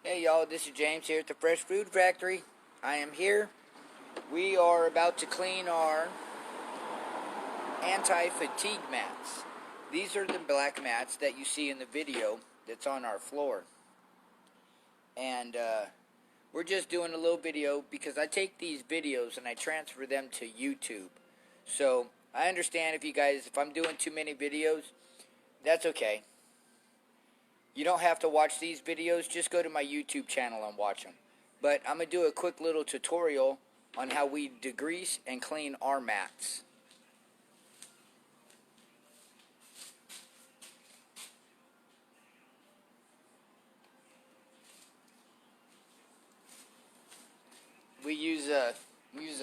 Hey y'all, this is James here at the Fresh Food Factory. I am here. We are about to clean our anti-fatigue mats. These are the black mats that you see in the video that's on our floor. And we're just doing a little video because I take these videos and I transfer them to YouTube. So I understand if I'm doing too many videos, that's okay. You don't have to watch these videos, just go to my YouTube channel and watch them. But I'm going to do a quick little tutorial on how we degrease and clean our mats. We use a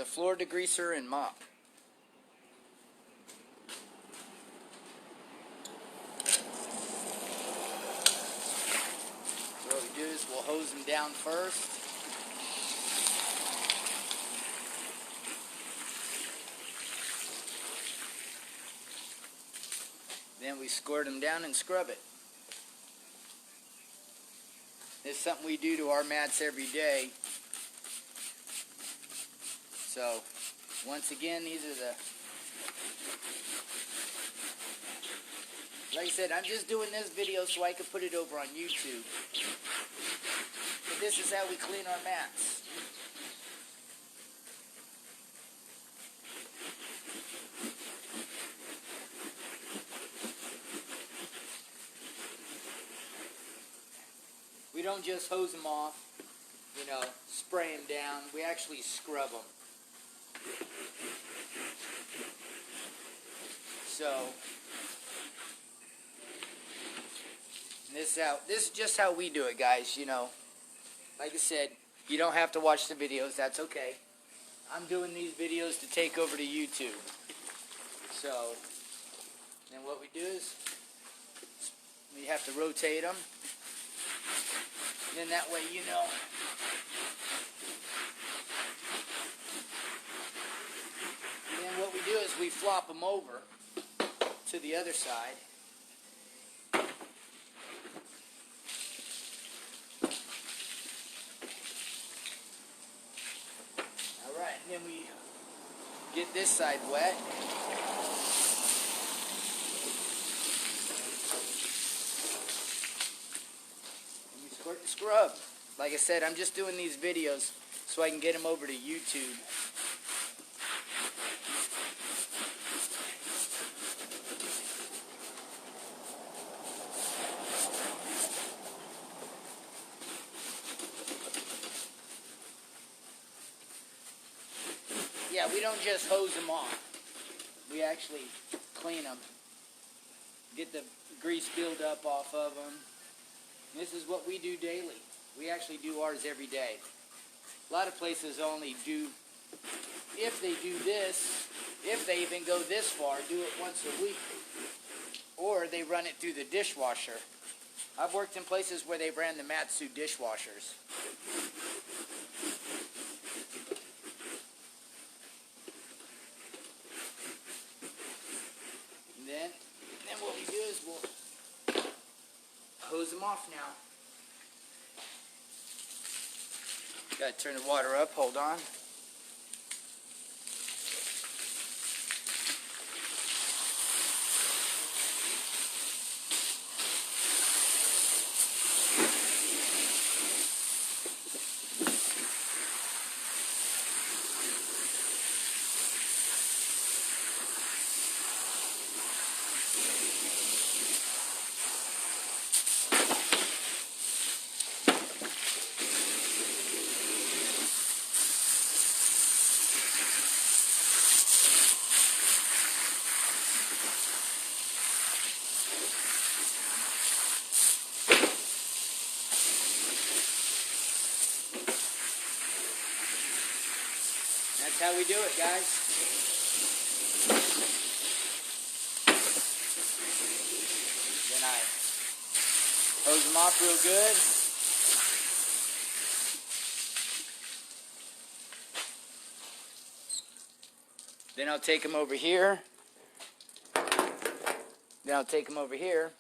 floor degreaser and mop. So what we do is we'll hose them down first. Then we squirt them down and scrub it. This is something we do to our mats every day. So, once again, these are the... Like I said, I'm just doing this video so I can put it over on YouTube. But this is how we clean our mats. We don't just hose them off, spray them down. We actually scrub them. So, this is just how we do it, guys. Like I said, you don't have to watch the videos. That's okay. I'm doing these videos to take over to YouTube. So, then what we do is we have to rotate them. Then that way, And then what we do is we flop them over to the other side. Alright, and then we get this side wet. And we squirt the scrub. Like I said, I'm just doing these videos so I can get them over to YouTube. Yeah, we don't just hose them off. We actually clean them. Get the grease buildup off of them. This is what we do daily. We actually do ours every day. A lot of places only do, if they do this, if they even go this far, do it once a week. Or they run it through the dishwasher. I've worked in places where they ran the mats through dishwashers. And then what we do is we'll hose them off now. Gotta turn the water up, hold on. That's how we do it, guys. Then I hose them off real good. Then I'll take them over here. Then I'll take them over here.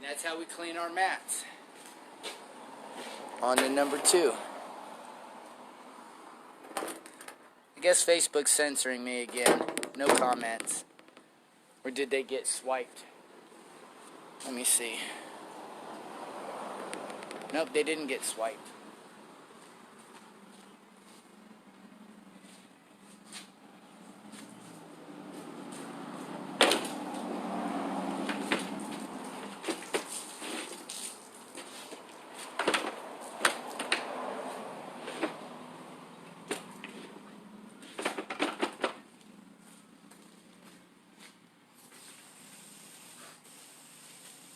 That's how we clean our mats. On to number 2. I guess Facebook's censoring me again. No comments. Or did they get swiped? Let me see. Nope, they didn't get swiped.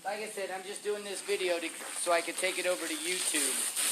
Like I said, I'm just doing this video so I can take it over to YouTube.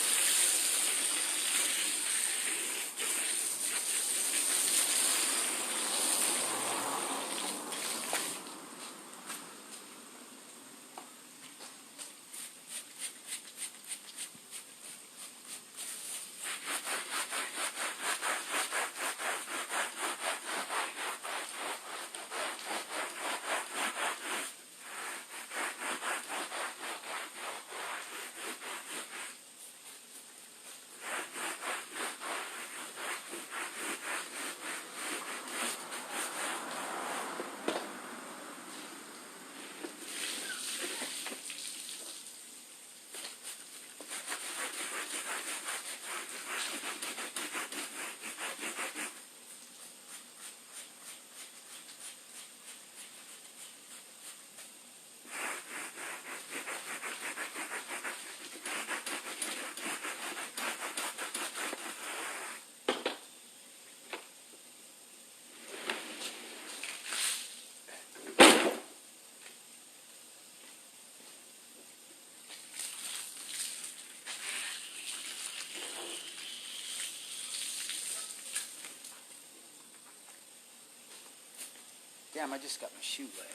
Damn, I just got my shoe wet.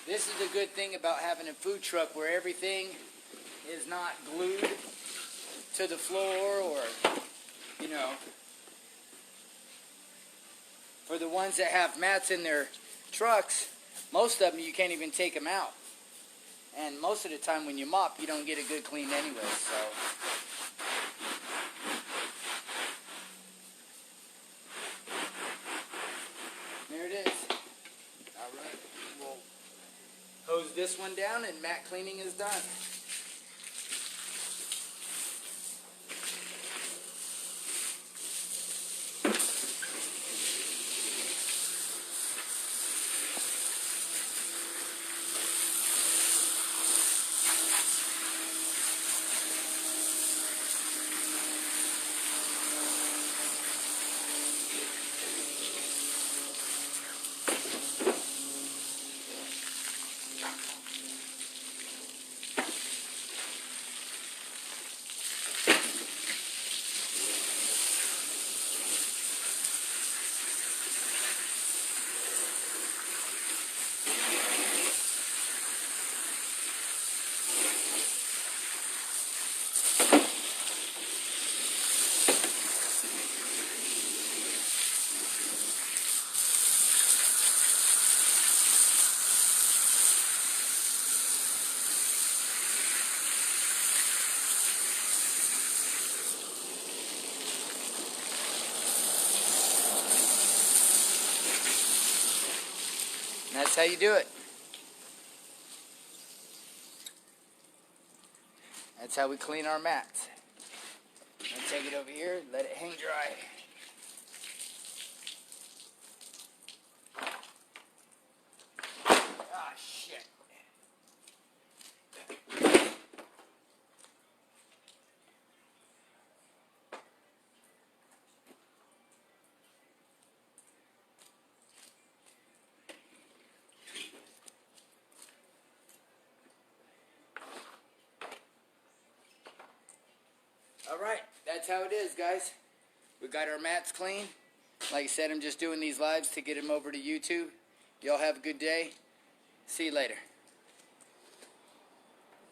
This is the good thing about having a food truck where everything is not glued to the floor or, you know, for the ones that have mats in their trucks, most of them you can't even take them out. And most of the time when you mop, you don't get a good clean anyway, so. There it is. Alright, we'll hose this one down and mat cleaning is done. And that's how you do it. That's how we clean our mats. I'm gonna take it over here, let it hang dry. Ah, shit. that's how it is, guys. We got our mats clean. Like I said, I'm just doing these lives to get them over to YouTube. Y'all have a good day. See you later.